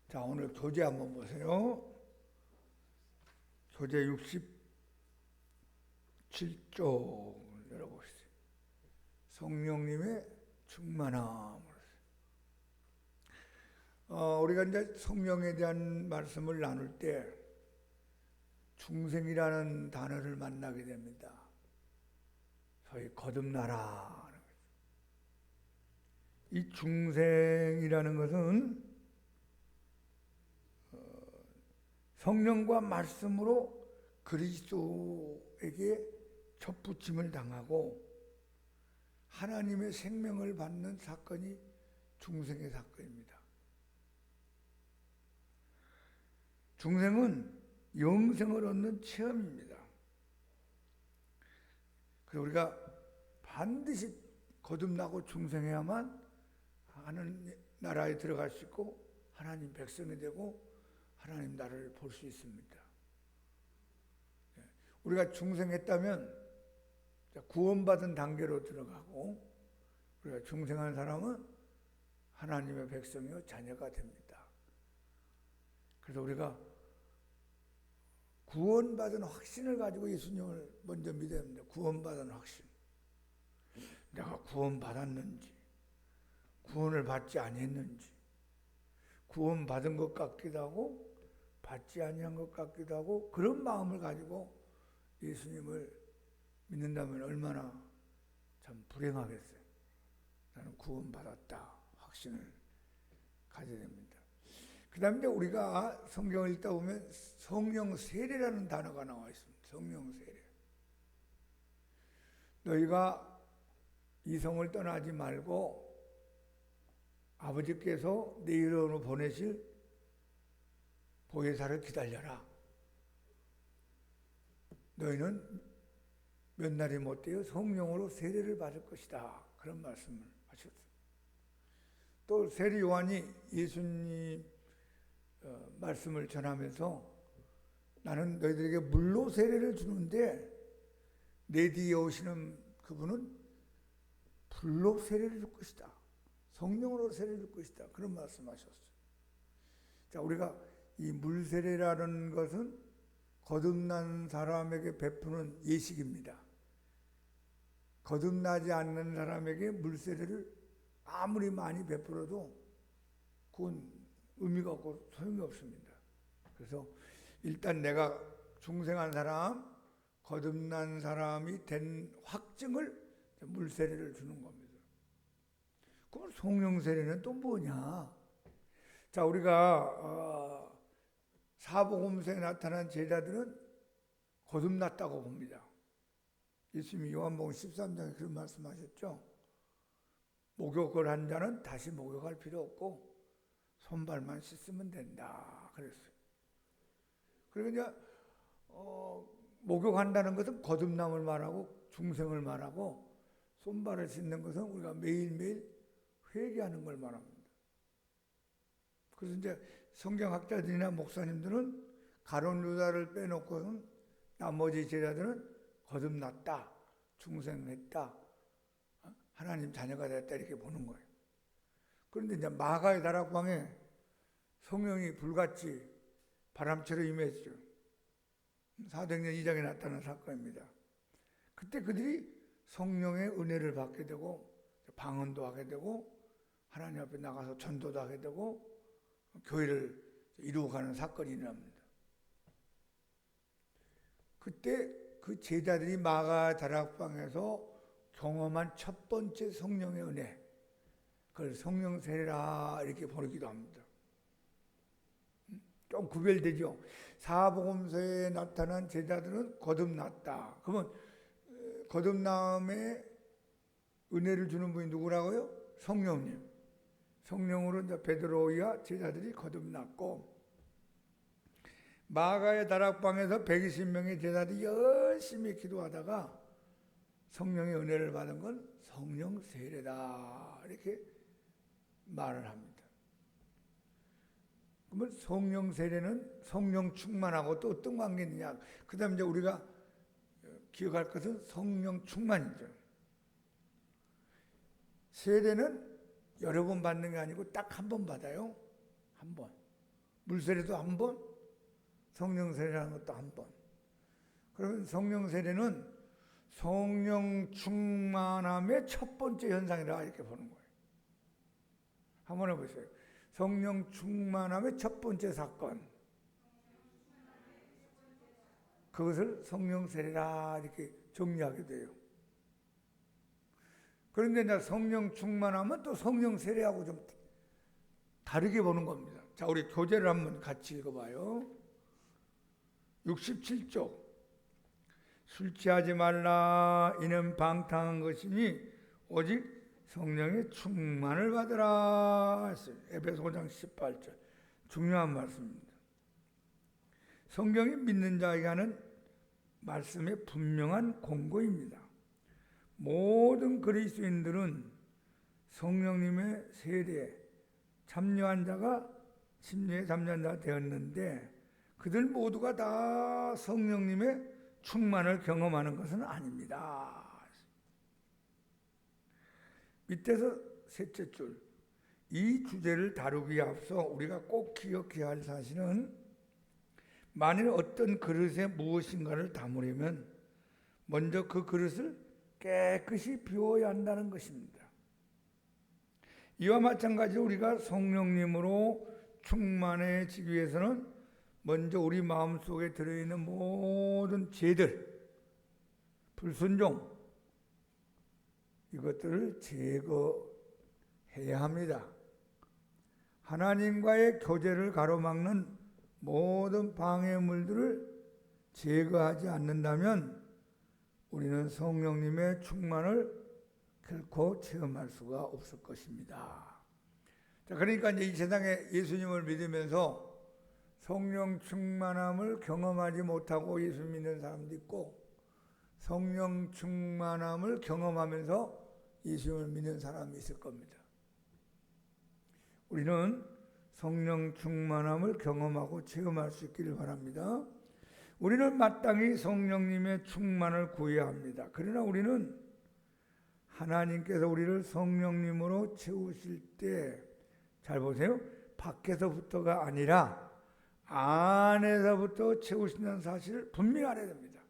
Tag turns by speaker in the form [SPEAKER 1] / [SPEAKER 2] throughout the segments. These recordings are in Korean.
[SPEAKER 1] 자, 오늘 교재 한번 보세요. 교재 67쪽 열어보시죠. 성령님의 충만함. 우리가 이제 성령에 대한 말씀을 나눌 때 중생이라는 단어를 만나게 됩니다. 소위 거듭나라. 이 중생이라는 것은 성령과 말씀으로 그리스도에게 접붙임을 당하고 하나님의 생명을 받는 사건이 중생의 사건입니다. 중생은 영생을 얻는 체험입니다. 그래서 우리가 반드시 거듭나고 중생해야만 하나님 나라에 들어갈 수 있고 하나님 백성이 되고 하나님 나라를 볼 수 있습니다. 우리가 중생했다면 구원받은 단계로 들어가고 우리가 중생한 사람은 하나님의 백성이요 자녀가 됩니다. 그래서 우리가 구원받은 확신을 가지고 예수님을 먼저 믿어야 합니다. 구원받은 확신. 내가 구원받았는지 구원을 받지 아니했는지 구원받은 것 같기도 하고 받지 아니한 것 같기도 하고 그런 마음을 가지고 예수님을 믿는다면 얼마나 참 불행하겠어요. 나는 구원받았다 확신을 가져야 됩니다. 그 다음에 우리가 성경을 읽다 보면 성령 세례라는 단어가 나와 있습니다. 성령 세례. 너희가 이 성을 떠나지 말고 아버지께서 내 이름으로 보내실 보혜사를 기다려라. 너희는 몇 날이 못되어 성령으로 세례를 받을 것이다. 그런 말씀을 하셨어요. 또 세례 요한이 예수님 말씀을 전하면서 나는 너희들에게 물로 세례를 주는데 내 뒤에 오시는 그분은 불로 세례를 줄 것이다. 성령으로 세례를 줄 것이다. 그런 말씀하셨어요. 자, 우리가 이 물세례라는 것은 거듭난 사람에게 베푸는 예식입니다. 거듭나지 않는 사람에게 물세례를 아무리 많이 베풀어도 그건 의미가 없고 소용이 없습니다. 그래서 일단 내가 중생한 사람, 거듭난 사람이 된 확증을 물세례를 주는 겁니다. 그럼 성령세례는 또 뭐냐? 자, 우리가 사복음서에 나타난 제자들은 거듭났다고 봅니다. 예수님이 요한복음 13장에 그런 말씀하셨죠. 목욕을 한 자는 다시 목욕할 필요 없고 손발만 씻으면 된다 그랬어요. 그리고 이제 목욕한다는 것은 거듭남을 말하고 중생을 말하고 손발을 씻는 것은 우리가 매일매일 회개하는 걸 말합니다. 그래서 이제 성경학자들이나 목사님들은 가룟 유다를 빼놓고는 나머지 제자들은 거듭났다, 중생했다, 하나님 자녀가 됐다 이렇게 보는 거예요. 그런데 이제 마가의 다락방에 성령이 불같이 바람처럼 임했죠. 사도행전 2장에 나타난 사건입니다. 그때 그들이 성령의 은혜를 받게 되고 방언도 하게 되고 하나님 앞에 나가서 전도도 하게 되고 교회를 이루어가는 사건이 일어납니다. 그때 그 제자들이 마가 다락방에서 경험한 첫 번째 성령의 은혜, 그걸 성령 세례라 이렇게 부르기도 합니다. 좀 구별되죠. 사복음서에 나타난 제자들은 거듭났다. 그러면 거듭남의 은혜를 주는 분이 누구라고요? 성령님. 성령으로 이제 베드로와 제자들이 거듭났고 마가의 다락방에서 120명의 제자들이 열심히 기도하다가 성령의 은혜를 받은 건 성령 세례다 이렇게 말을 합니다. 그러면 성령 세례는 성령 충만하고 또 어떤 관계가 있느냐? 그 다음에 이제 우리가 기억할 것은 성령 충만이죠. 세례는 여러 번 받는 게 아니고 딱 한 번 받아요. 한 번. 물세례도 한 번, 성령 세례라는 것도 한 번. 그러면 성령 세례는 성령 충만함의 첫 번째 현상이라 이렇게 보는 거예요. 한번 해보세요. 성령 충만함의 첫 번째 사건. 그것을 성령 세례라 이렇게 정리하게 돼요. 그런데 이제 성령 충만하면 또 성령 세례하고 좀 다르게 보는 겁니다. 자, 우리 교재를 한번 같이 읽어봐요. 67쪽. 술 취하지 말라. 이는 방탕한 것이니 오직 성령의 충만을 받으라. 에베소 5장 18절. 중요한 말씀입니다. 성경이 믿는 자에게 하는 말씀의 분명한 공고입니다. 모든 그리스도인들은 성령님의 세례에 참여한 자가 침례에 참여한 자가 되었는데 그들 모두가 다 성령님의 충만을 경험하는 것은 아닙니다. 밑에서 셋째 줄, 이 주제를 다루기에 앞서 우리가 꼭 기억해야 할 사실은 만일 어떤 그릇에 무엇인가를 담으려면 먼저 그 그릇을 깨끗이 비워야 한다는 것입니다. 이와 마찬가지로 우리가 성령님으로 충만해지기 위해서는 먼저 우리 마음속에 들어있는 모든 죄들, 불순종, 이것들을 제거해야 합니다. 하나님과의 교제를 가로막는 모든 방해물들을 제거하지 않는다면 우리는 성령님의 충만을 결코 체험할 수가 없을 것입니다. 자, 그러니까 이제 이 세상에 예수님을 믿으면서 성령 충만함을 경험하지 못하고 예수 믿는 사람도 있고 성령 충만함을 경험하면서 예수님을 믿는 사람이 있을 겁니다. 우리는 성령 충만함을 경험하고 체험할 수 있기를 바랍니다. 우리는 마땅히 성령님의 충만을 구해야 합니다. 그러나 우리는 하나님께서 우리를 성령님으로 채우실 때 잘 보세요. 밖에서부터가 아니라 안에서부터 채우신다는 사실을 분명히 알아야 됩니다.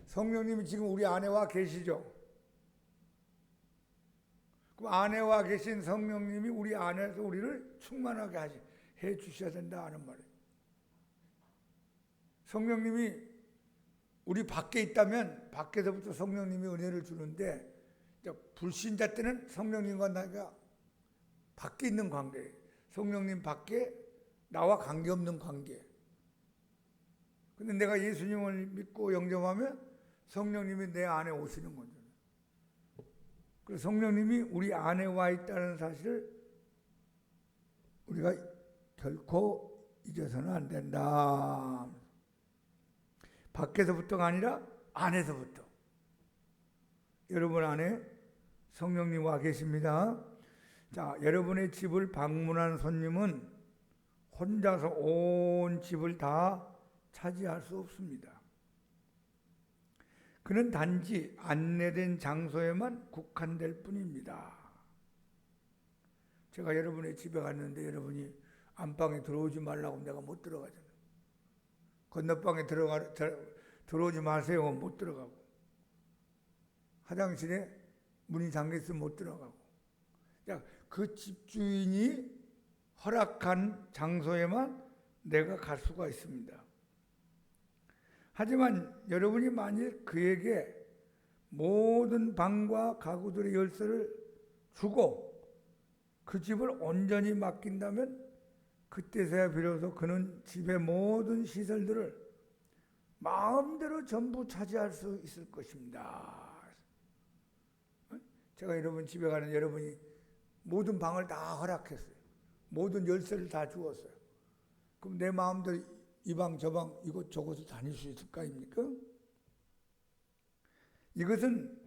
[SPEAKER 1] 성령님이 지금 우리 안에 와 계시죠? 그럼 안에 와 계신 성령님이 우리 안에서 우리를 충만하게 해 주셔야 된다 하는 말이에요. 성령님이 우리 밖에 있다면 밖에서부터 성령님이 은혜를 주는데 불신자 때는 성령님과 나가 밖에 있는 관계예요. 성령님 밖에 나와 관계없는 관계. 근데 내가 예수님을 믿고 영접하면 성령님이 내 안에 오시는 거죠. 그래서 성령님이 우리 안에 와 있다는 사실을 우리가 결코 잊어서는 안 된다. 밖에서부터가 아니라 안에서부터. 여러분 안에 성령님 와 계십니다. 자, 여러분의 집을 방문한 손님은 혼자서 온 집을 다 차지할 수 없습니다. 그는 단지 안내된 장소에만 국한될 뿐입니다. 제가 여러분의 집에 갔는데 여러분이 안방에 들어오지 말라고 내가 못 들어가잖아요. 건너방에 들어오지 마세요. 못 들어가고. 화장실에 문이 잠겨있으면 못 들어가고. 그 집주인이 허락한 장소에만 내가 갈 수가 있습니다. 하지만 여러분이 만일 그에게 모든 방과 가구들의 열쇠를 주고 그 집을 온전히 맡긴다면 그때서야 비로소 그는 집의 모든 시설들을 마음대로 전부 차지할 수 있을 것입니다. 제가 여러분 집에 가는 여러분이 모든 방을 다 허락했어요. 모든 열쇠를 다 주었어요. 그럼 내 마음대로 이 방 저 방 이곳 저곳을 다닐 수 있을까 입니까? 이것은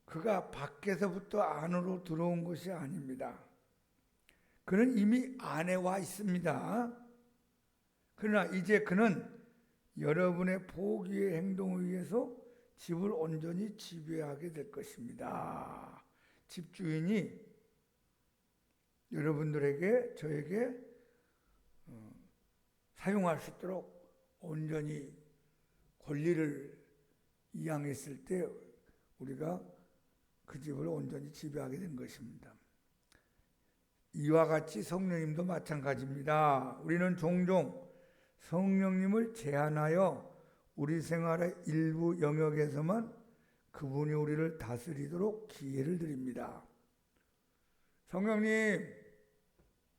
[SPEAKER 1] 그가 밖에서부터 안으로 들어온 것이 아닙니다. 그는 이미 안에 와 있습니다. 그러나 이제 그는 여러분의 포기의 행동을 위해서 집을 온전히 지배하게 될 것입니다. 집주인이 여러분들에게 저에게 사용할 수 있도록 온전히 권리를 이양했을 때 우리가 그 집을 온전히 지배하게 된 것입니다. 이와 같이 성령님도 마찬가지입니다. 우리는 종종 성령님을 제한하여 우리 생활의 일부 영역에서만 그분이 우리를 다스리도록 기회를 드립니다. 성령님,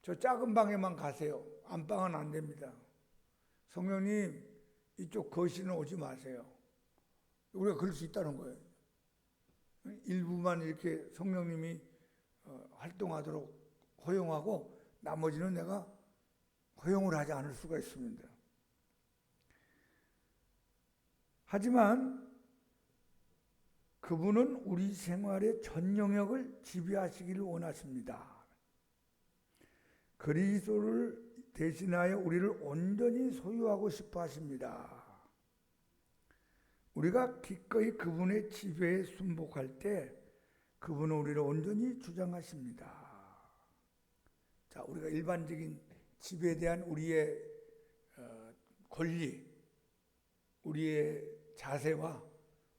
[SPEAKER 1] 저 작은 방에만 가세요. 안방은 안 됩니다. 성령님, 이쪽 거실은 오지 마세요. 우리가 그럴 수 있다는 거예요. 일부만 이렇게 성령님이 활동하도록 허용하고 나머지는 내가 허용을 하지 않을 수가 있습니다. 하지만 그분은 우리 생활의 전 영역을 지배하시기를 원하십니다. 그리스도를 대신하여 우리를 온전히 소유하고 싶어 하십니다. 우리가 기꺼이 그분의 지배에 순복할 때 그분은 우리를 온전히 주장하십니다. 자, 우리가 일반적인 지배에 대한 우리의 권리, 우리의 자세와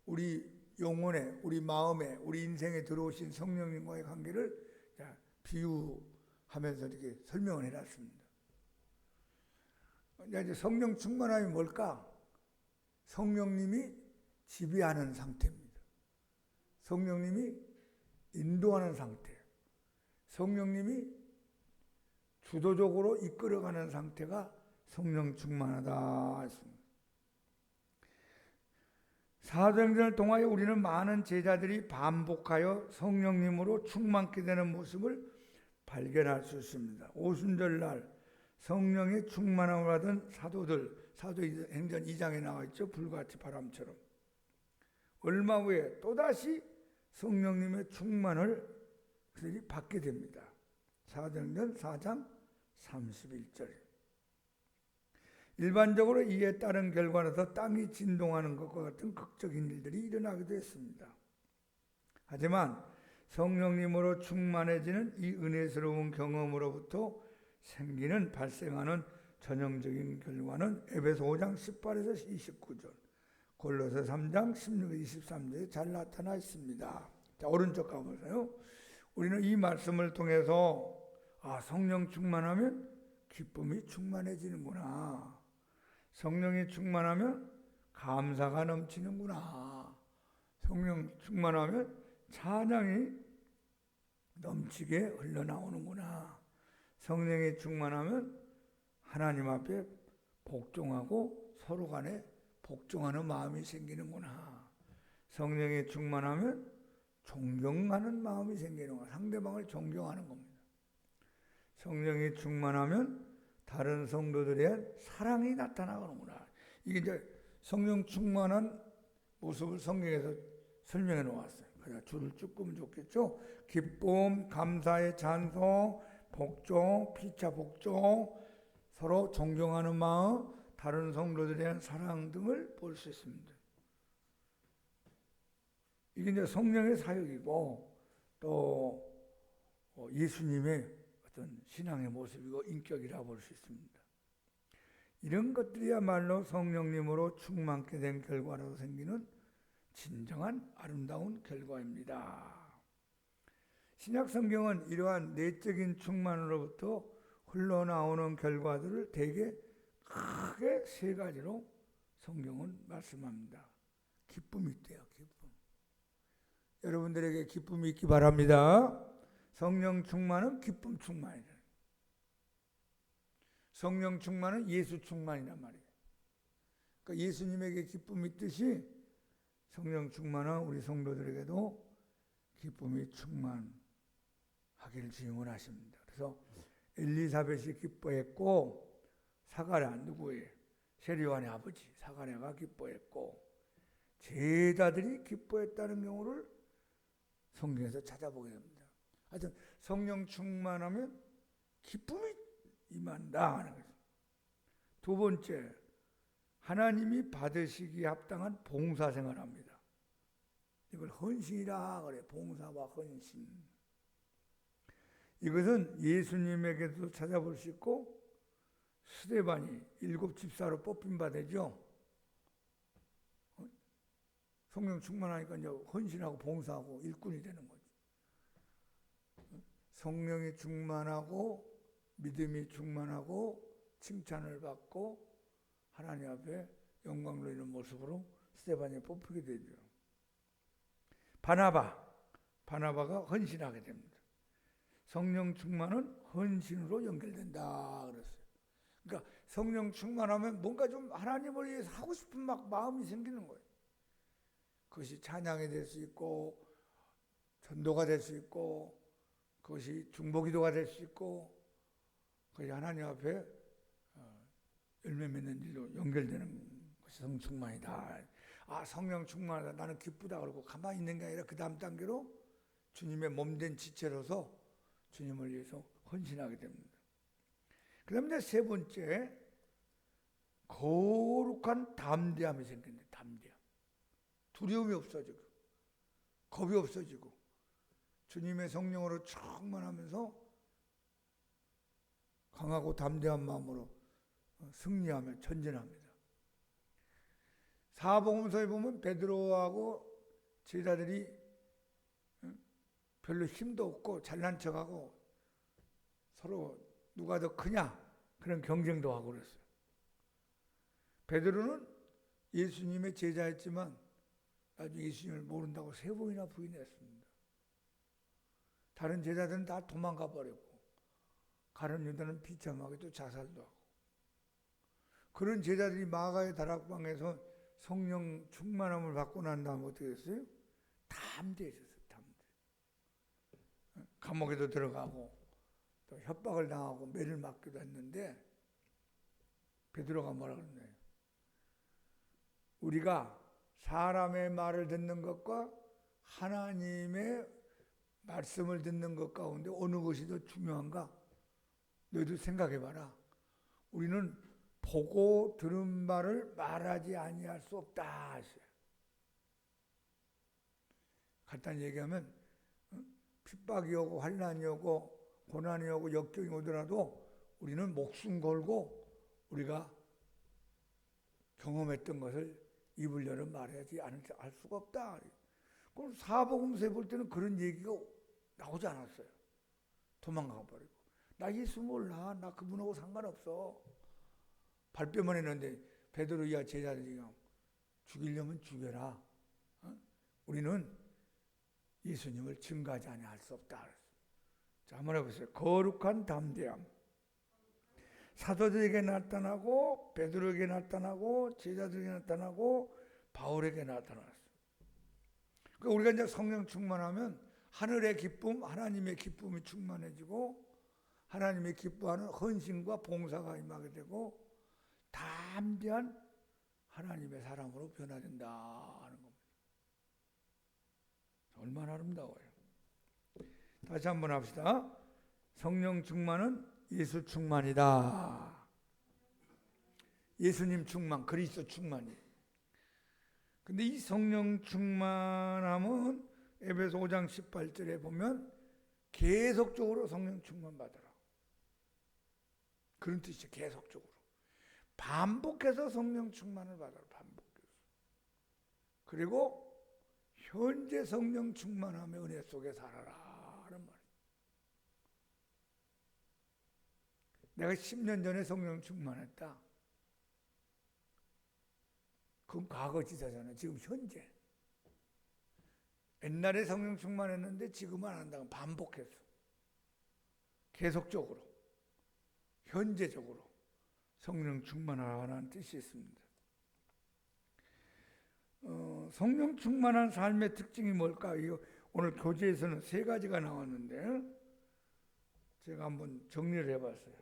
[SPEAKER 1] 우리 영혼에, 우리 마음에, 우리 인생에 들어오신 성령님과의 관계를 비유하면서 이렇게 설명을 해놨습니다. 이제 성령 충만함이 뭘까? 성령님이 지배하는 상태입니다. 성령님이 인도하는 상태. 성령님이 주도적으로 이끌어가는 상태가 성령 충만하다 했습니다. 사도행전을 통하여 우리는 많은 제자들이 반복하여 성령님으로 충만케 되는 모습을 발견할 수 있습니다. 오순절날 성령의 충만함을 받은 사도들, 사도행전 2장에 나와 있죠. 불같이 바람처럼. 얼마 후에 또다시 성령님의 충만을 그들이 받게 됩니다. 사도행전 4장 31절. 일반적으로 이에 따른 결과로서 땅이 진동하는 것과 같은 극적인 일들이 일어나기도 했습니다. 하지만 성령님으로 충만해지는 이 은혜스러운 경험으로부터 발생하는 전형적인 결과는 에베소 5장 18에서 29절, 골로새 3장 16에서 23절에 잘 나타나 있습니다. 자, 오른쪽 가보세요. 우리는 이 말씀을 통해서 성령 충만하면 기쁨이 충만해지는구나. 성령이 충만하면 감사가 넘치는구나. 성령 충만하면 찬양이 넘치게 흘러나오는구나. 성령이 충만하면 하나님 앞에 복종하고 서로 간에 복종하는 마음이 생기는구나. 성령이 충만하면 존경하는 마음이 생기는구나. 상대방을 존경하는 겁니다. 성령이 충만하면 다른 성도들의 사랑이 나타나는구나. 이게 이제 성령 충만한 모습을 성경에서 설명해 놓았어요. 그래서 줄을 쭉 끄면 좋겠죠. 기쁨, 감사의 찬송, 복종, 피차 복종, 서로 존경하는 마음, 다른 성도들에 대한 사랑 등을 볼 수 있습니다. 이게 이제 성령의 사역이고 또 예수님의 어떤 신앙의 모습이고 인격이라고 볼 수 있습니다. 이런 것들이야말로 성령님으로 충만케 된 결과로 생기는 진정한 아름다운 결과입니다. 신약 성경은 이러한 내적인 충만으로부터 흘러나오는 결과들을 대개 크게 세 가지로 성경은 말씀합니다. 기쁨이 있대요. 기쁨. 여러분들에게 기쁨이 있기 바랍니다. 성령 충만은 기쁨 충만이다. 성령 충만은 예수 충만이란 말이에요. 그러니까 예수님에게 기쁨이 있듯이 성령 충만한 우리 성도들에게도 기쁨이 충만하기를 주문하십니다. 그래서 엘리사벳이 기뻐했고 사가랴 누구예요? 세리요한의 아버지 사가랴가 기뻐했고 제자들이 기뻐했다는 경우를 성경에서 찾아보게 됩니다. 하여튼 성령 충만하면 기쁨이 임한다 하는 거죠. 두 번째, 하나님이 받으시기에 합당한 봉사생활을 합니다. 이걸 헌신이라 그래. 봉사와 헌신. 이것은 예수님에게도 찾아볼 수 있고 스데반이 7 집사로 뽑힌 바 되죠. 성령 충만하니까 이제 헌신하고 봉사하고 일꾼이 되는 거죠. 성령이 충만하고 믿음이 충만하고 칭찬을 받고 하나님 앞에 영광 돌리는 모습으로 스데반이 뽑히게 되죠. 바나바가 헌신하게 됩니다. 성령 충만은 헌신으로 연결된다 그랬어요. 그러니까 성령 충만하면 뭔가 좀 하나님을 위해서 하고 싶은 마음이 생기는 거예요. 그것이 찬양이 될 수 있고 전도가 될 수 있고 그것이 중보기도가 될 수 있고 그것이 하나님 앞에 열매 맺는 일로 연결되는 것이 성령 충만이다. 아, 성령 충만하다. 나는 기쁘다. 그러고 가만히 있는 게 아니라 그 다음 단계로 주님의 몸된 지체로서 주님을 위해서 헌신하게 됩니다. 그 다음에 세 번째, 거룩한 담대함이 생긴다. 담대함. 두려움이 없어지고 겁이 없어지고 주님의 성령으로 충만하면서 강하고 담대한 마음으로 승리하며 전진합니다. 사복음서에 보면 베드로하고 제자들이 별로 힘도 없고 잘난 척하고 서로 누가 더 크냐 그런 경쟁도 하고 그랬어요. 베드로는 예수님의 제자였지만 나중에 예수님을 모른다고 3번이나 부인했습니다. 다른 제자들은 다 도망가 버렸고 가룟 유다는 비참하게도 자살도 하고 그런 제자들이 마가의 다락방에서 성령 충만함을 받고 난 다음에 어떻게 됐어요? 담대해졌어요. 감옥에도 들어가고 또 협박을 당하고 매를 맞기도 했는데 베드로가 뭐라 그러나요? 우리가 사람의 말을 듣는 것과 하나님의 말씀을 듣는 것 가운데 어느 것이 더 중요한가? 너희도 생각해봐라. 우리는 보고 들은 말을 말하지 아니할 수 없다 하셔요. 간단히 얘기하면 핍박이 오고 환난이 오고 고난이 오고 역경이 오더라도 우리는 목숨 걸고 우리가 경험했던 것을 입을 열어 말하지 알 수가 없다. 그럼 사복음서에 볼 때는 그런 얘기가 나오지 않았어요. 도망가 버리고 나 예수 몰라. 나 그분하고 상관없어. 발뺌만 했는데 베드로야 제자들이 죽이려면 죽여라. 우리는 예수님을 증거하지 않을 수 없다. 자, 한번 해보세요. 거룩한 담대함. 사도들에게 나타나고 베드로에게 나타나고 제자들에게 나타나고 바울에게 나타났어요. 그러니까 우리가 이제 성령 충만하면 하늘의 기쁨, 하나님의 기쁨이 충만해지고 하나님의 기뻐하는 헌신과 봉사가 임하게 되고 담대한 하나님의 사람으로 변화된다 하는 겁니다. 얼마나 아름다워요. 다시 한번 합시다. 성령 충만은 예수 충만이다. 예수님 충만, 그리스도 충만이. 근데 이 성령 충만함은 에베소 5장 18절에 보면 계속적으로 성령 충만 받아라. 그런 뜻이죠. 계속적으로. 반복해서 성령 충만을 받아라. 반복해서. 그리고 현재 성령 충만함의 은혜 속에 살아라 하는 말이에요. 내가 10년 전에 성령 충만했다. 그건 과거지사잖아요. 지금 현재. 옛날에 성령 충만했는데 지금은 안 한다고 반복해서 계속적으로 현재적으로 성령 충만하라는 뜻이 있습니다. 성령 충만한 삶의 특징이 뭘까? 오늘 교재에서는 3가지가 나왔는데 제가 한번 정리를 해봤어요.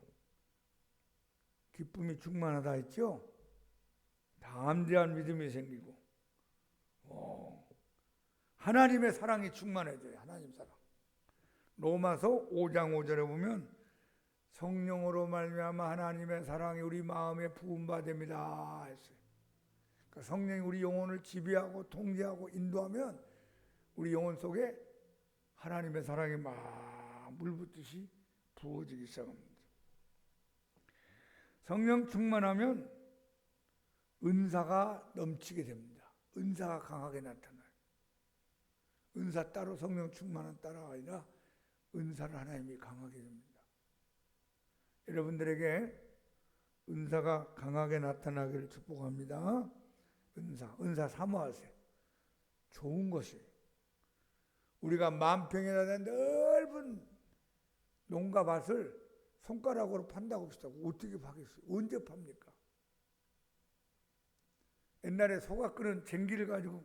[SPEAKER 1] 기쁨이 충만하다 했죠? 담대한 믿음이 생기고 하나님의 사랑이 충만해져요. 하나님 사랑. 로마서 5장 5절에 보면 성령으로 말미암아 하나님의 사랑이 우리 마음에 부음받습니다 했어요. 그러니까 성령이 우리 영혼을 지배하고 통제하고 인도하면 우리 영혼 속에 하나님의 사랑이 막 물붓듯이 부어지기 시작합니다. 성령 충만하면 은사가 넘치게 됩니다. 은사가 강하게 나타나요. 은사 따로 성령 충만한 따라가 아니라 은사를 하나님이 강하게 됩니다. 여러분들에게 은사가 강하게 나타나기를 축복합니다. 은사 사모하세요. 좋은 것이 우리가 만평이나 된 넓은 농가 밭을 손가락으로 판다고 합시다. 어떻게 파겠어요? 언제 팝니까? 옛날에 소가 끄는 쟁기를 가지고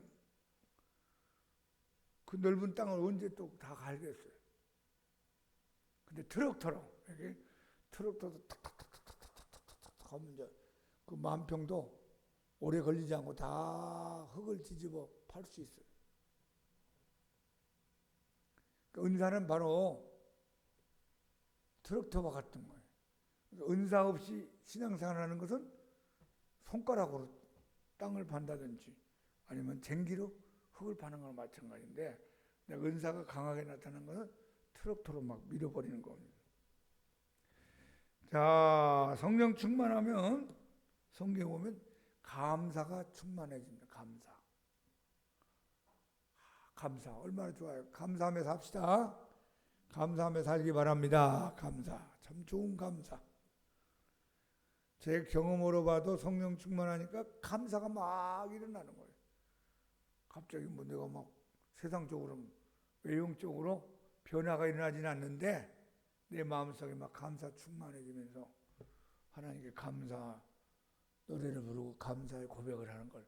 [SPEAKER 1] 그 넓은 땅을 언제 또 다 갈겠어요? 근데 트럭터로 이렇게 트럭터도 탁탁탁탁탁탁탁탁 하면 이제 그 만평도 오래 걸리지 않고 다 흙을 뒤집어 팔 수 있어요. 그러니까 은사는 바로 트럭터와 같은 거예요. 그러니까 은사 없이 신앙생활을 하는 것은 손가락으로 땅을 판다든지 아니면 쟁기로 흙을 파는 거랑 마찬가지인데 은사가 강하게 나타나는 것은 트럭터로 막 밀어버리는 겁니다. 자, 성령 충만하면 성경에 보면 감사가 충만해집니다. 감사 얼마나 좋아요. 감사하며 삽시다. 감사하며 살기 바랍니다. 감사 참 좋은 감사. 제 경험으로 봐도 성령 충만하니까 감사가 막 일어나는 거예요. 갑자기 뭐 내가 막 세상적으로 외형적으로 변화가 일어나지는 않는데 내 마음속에 막 감사 충만해지면서 하나님께 감사 노래를 부르고 감사의 고백을 하는 걸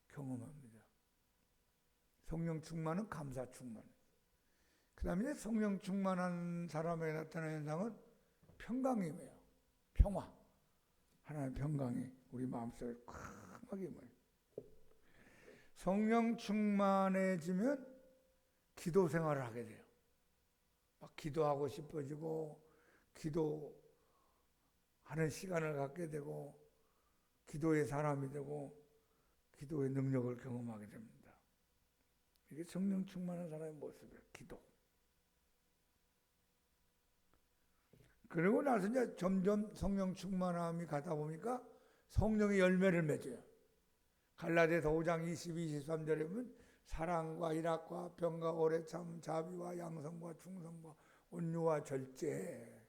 [SPEAKER 1] 경험합니다. 성령 충만은 감사 충만. 그 다음에 성령 충만한 사람에게 나타나는 현상은 평강이에요. 평화. 하나님의 평강이 우리 마음속에 크게 임해요. 성령 충만해지면 기도 생활을 하게 돼요. 막 기도하고 싶어지고 기도하는 시간을 갖게 되고 기도의 사람이 되고 기도의 능력을 경험하게 됩니다. 이게 성령 충만한 사람의 모습이에요. 기도. 그리고 나서 이제 점점 성령 충만함이 가다 보니까 성령의 열매를 맺어요. 갈라디아서 5장 22, 23절에 보면 사랑과 희락과 병과 오래참 자비와 양성과 충성과 온유와 절제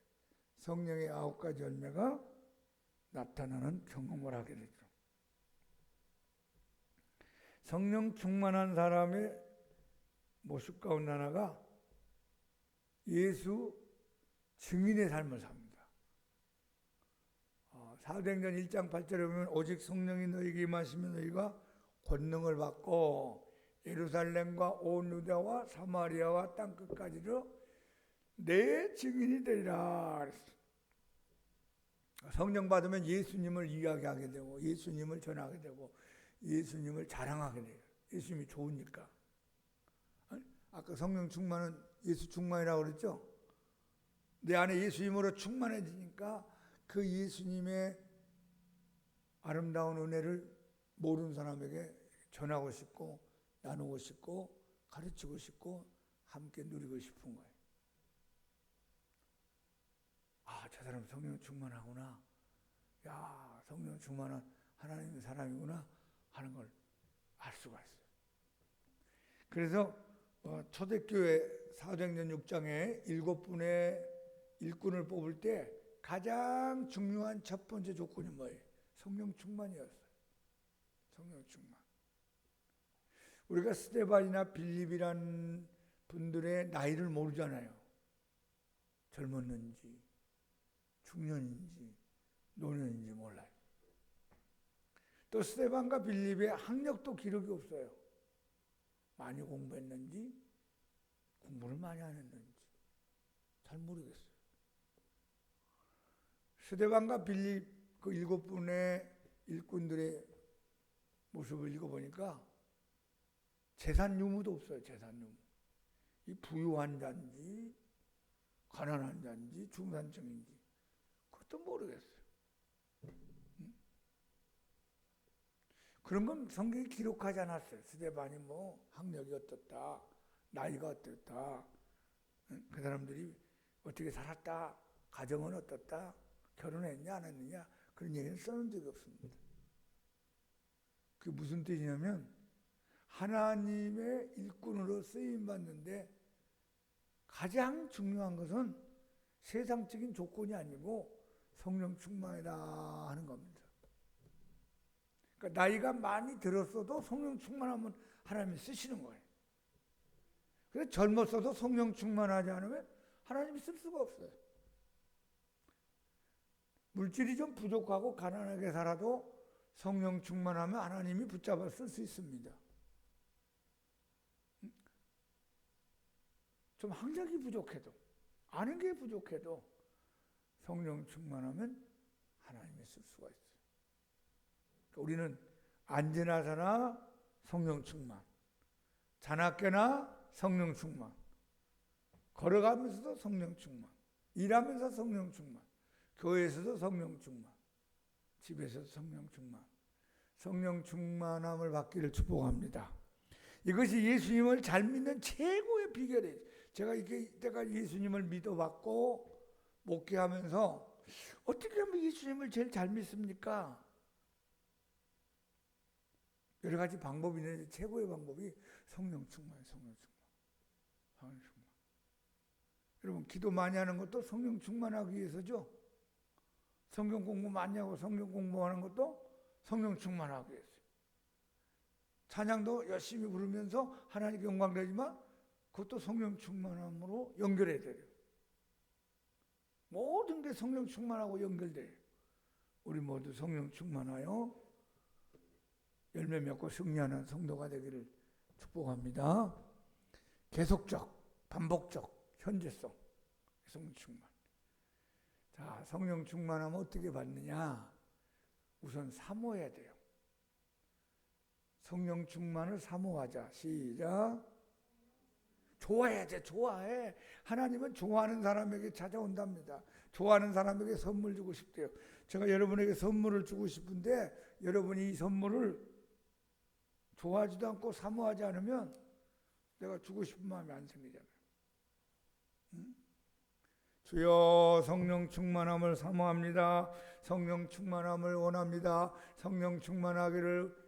[SPEAKER 1] 성령의 9가지 열매가 나타나는 경험을 하게 되죠. 성령 충만한 사람의 모습 가운데 하나가 예수 증인의 삶을 삽니다. 사도행전 1장 8절에 보면 오직 성령이 너희에게 임하시면 너희가 권능을 받고 예루살렘과 온 유다와 사마리아와 땅끝까지로 내 증인이 되리라. 성령 받으면 예수님을 이야기하게 되고 예수님을 전하게 되고 예수님을 자랑하게 돼요. 예수님이 좋으니까. 아까 성령 충만은 예수 충만이라고 그랬죠? 내 안에 예수님으로 충만해지니까 그 예수님의 아름다운 은혜를 모르는 사람에게 전하고 싶고 나누고 싶고 가르치고 싶고 함께 누리고 싶은 거예요. 아, 저 사람 성령 충만하구나. 야, 성령 충만한 하나님의 사람이구나 하는 걸 알 수가 있어요. 그래서 초대교회 사도행전 6장에 7분의 일꾼을 뽑을 때 가장 중요한 첫 번째 조건이 뭐예요? 성령 충만이었어요. 성령 충만. 우리가 스데반이나 빌립이란 분들의 나이를 모르잖아요. 젊었는지 중년인지 노년인지 몰라요. 또 스데반과 빌립의 학력도 기록이 없어요. 많이 공부했는지 공부를 많이 안 했는지 잘 모르겠어요. 스데반과 빌립 그 7분의 일꾼들의 모습을 읽어보니까 재산 유무도 없어요. 재산 유무. 이 부유한 자인지 가난한 자인지 중산층인지 그것도 모르겠어요. 그런 건 성경이 기록하지 않았어요. 스데반이 뭐 학력이 어떻다, 나이가 어떻다. 그 사람들이 어떻게 살았다, 가정은 어떻다, 결혼했냐 안 했느냐 그런 얘기는 써놓은 적이 없습니다. 그게 무슨 뜻이냐면 하나님의 일꾼으로 쓰임받는데 가장 중요한 것은 세상적인 조건이 아니고 성령 충만이다 하는 겁니다. 그러니까 나이가 많이 들었어도 성령 충만하면 하나님이 쓰시는 거예요. 그래서 젊었어도 성령 충만하지 않으면 하나님이 쓸 수가 없어요. 물질이 좀 부족하고 가난하게 살아도 성령 충만하면 하나님이 붙잡아 쓸 수 있습니다. 좀 학력이 부족해도, 아는 게 부족해도 성령 충만하면 하나님이 쓸 수가 있어요. 그러니까 우리는 앉으나 서나 성령 충만, 자나깨나 성령 충만, 걸어가면서도 성령 충만, 일하면서 성령 충만, 교회에서도 성령 충만, 집에서도 성령 충만, 성령 충만함을 받기를 축복합니다. 이것이 예수님을 잘 믿는 최고의 비결이에요. 제가 이때까지 예수님을 믿어봤고 목회하면서 어떻게 하면 예수님을 제일 잘 믿습니까? 여러 가지 방법이 있는데 최고의 방법이 성령 충만이에요. 성령 충만. 성령 충만. 여러분 기도 많이 하는 것도 성령 충만하기 위해서죠. 성경 공부 많이 하고 성경 공부하는 것도 성령 충만하기 위해서. 찬양도 열심히 부르면서 하나님께 영광 되지만 그것도 성령 충만함으로 연결해야 돼요. 모든 게 성령 충만하고 연결돼요. 우리 모두 성령 충만하여 열매 맺고 승리하는 성도가 되기를 축복합니다. 계속적, 반복적, 현재성, 성령 충만. 자, 성령 충만하면 어떻게 받느냐? 우선 사모해야 돼요. 성령 충만을 사모하자. 시작. 좋아해야 돼. 좋아해. 하나님은 좋아하는 사람에게 찾아온답니다. 좋아하는 사람에게 선물 주고 싶대요. 제가 여러분에게 선물을 주고 싶은데 여러분이 이 선물을 좋아하지도 않고 사모하지 않으면 내가 주고 싶은 마음이 안 생기잖아요. 응? 주여 성령 충만함을 사모합니다. 성령 충만함을 원합니다. 성령 충만하기를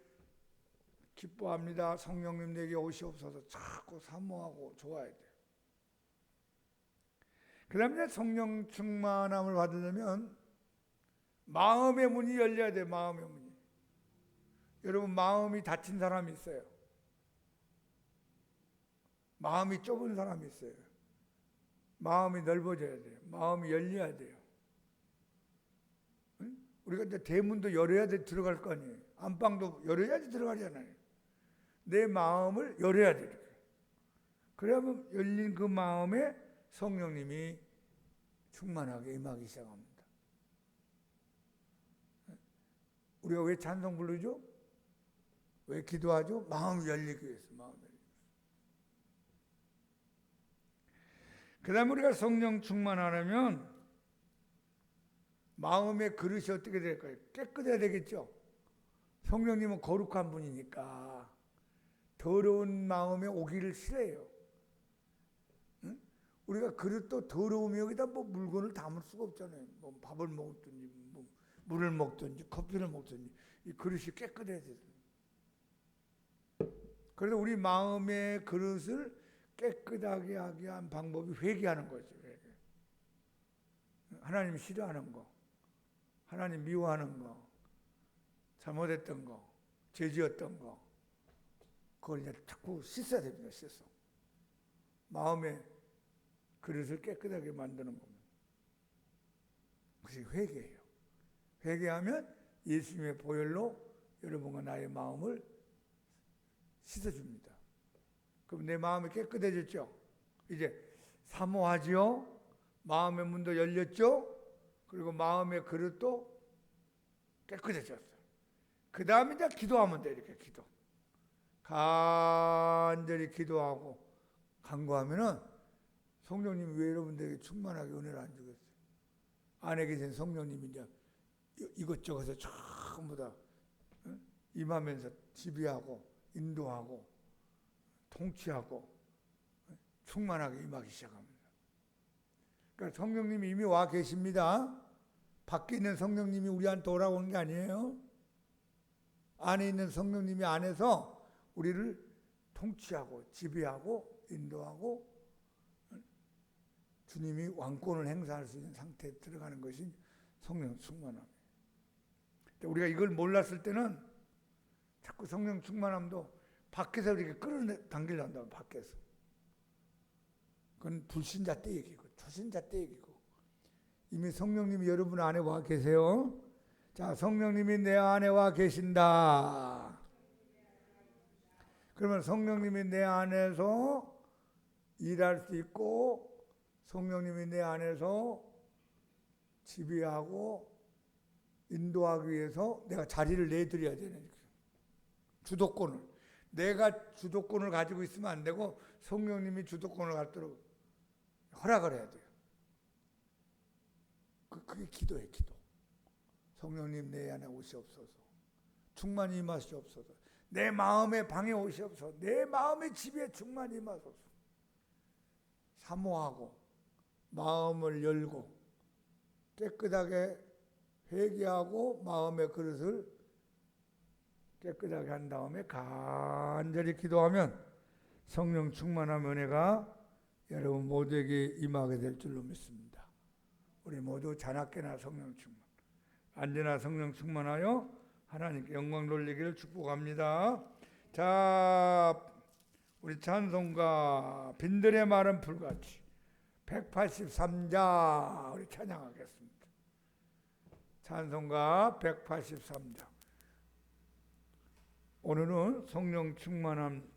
[SPEAKER 1] 기뻐합니다. 성령님 내게 오시옵소서. 자꾸 사모하고 좋아야 돼요. 그 다음에 성령 충만함을 받으려면 마음의 문이 열려야 돼요. 마음의 문이. 여러분 마음이 닫힌 사람이 있어요. 마음이 좁은 사람이 있어요. 마음이 넓어져야 돼요. 마음이 열려야 돼요. 응? 우리가 이제 대문도 열어야 돼 들어갈 거 아니에요. 안방도 열어야지 들어가잖아요. 내 마음을 열어야 돼요. 그러면 열린 그 마음에 성령님이 충만하게 임하기 시작합니다. 우리가 왜 찬송 부르죠? 왜 기도하죠? 마음이 열리기 위해서. 마음이 열리기 위해서. 그 다음에 우리가 성령 충만하려면 마음의 그릇이 어떻게 될까요? 깨끗해야 되겠죠? 성령님은 거룩한 분이니까 더러운 마음에 오기를 싫어해요. 응? 우리가 그릇도 더러우면 여기다 뭐 물건을 담을 수가 없잖아요. 뭐 밥을 먹든지 뭐 물을 먹든지 커피를 먹든지 이 그릇이 깨끗해야 돼요. 그래서 우리 마음의 그릇을 깨끗하게 하기 위한 방법이 회개하는 거죠. 회개. 하나님 싫어하는 거, 하나님 미워하는 거, 잘못했던 거, 죄지었던 거, 그걸 이제 자꾸 씻어야 됩니다. 씻어. 마음의 그릇을 깨끗하게 만드는 겁니다. 그것이 회개예요. 회개하면 예수님의 보혈로 여러분과 나의 마음을 씻어줍니다. 그럼 내 마음이 깨끗해졌죠? 이제 사모하지요? 마음의 문도 열렸죠? 그리고 마음의 그릇도 깨끗해졌어요. 그 다음에 이제 기도하면 돼. 이렇게 기도. 간절히 기도하고 간구하면은 성령님이 왜 여러분들에게 충만하게 은혜를 안 주겠어요? 안에 계신 성령님이 이제 이것저것에 전부 다 임하면서 지배하고 인도하고 통치하고 충만하게 임하기 시작합니다. 그러니까 성령님이 이미 와 계십니다. 밖에 있는 성령님이 우리한테 오라고 하는 게 아니에요. 안에 있는 성령님이 안에서 우리를 통치하고 지배하고 인도하고 주님이 왕권을 행사할 수 있는 상태에 들어가는 것이 성령 충만함. 우리가 이걸 몰랐을 때는 자꾸 성령 충만함도 밖에서 이렇게 끌어당기려 한다고. 밖에서. 그건 불신자 때 얘기고 초신자 때 얘기고, 이미 성령님이 여러분 안에 와 계세요. 자, 성령님이 내 안에 와 계신다. 그러면 성령님이 내 안에서 일할 수 있고 성령님이 내 안에서 지배하고 인도하기 위해서 내가 자리를 내드려야 되는 거예요. 주도권을. 내가 주도권을 가지고 있으면 안 되고 성령님이 주도권을 갖도록 허락을 해야 돼요. 그게 기도예요, 기도. 성령님 내 안에 오시옵소서. 충만히 임하시옵소서. 내 마음의 방에 오시옵소서. 내 마음의 집에 충만히 임하소서. 사모하고 마음을 열고 깨끗하게 회개하고 마음의 그릇을 깨끗하게 한 다음에 간절히 기도하면 성령 충만한 은혜가 여러분 모두에게 임하게 될 줄로 믿습니다. 우리 모두 자나깨나 성령 충만, 언제나 성령 충만하여 하나님께 영광 돌리기를 축복합니다. 자, 우리 찬송가 빈들의 마른 풀같이 183자 우리 찬양하겠습니다. 찬송가 183자. 오늘은 성령 충만한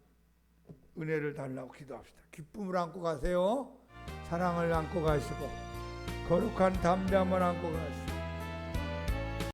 [SPEAKER 1] 은혜를 달라고 기도합시다. 기쁨을 안고 가세요. 사랑을 안고 가시고 거룩한 담대함을 안고 가시고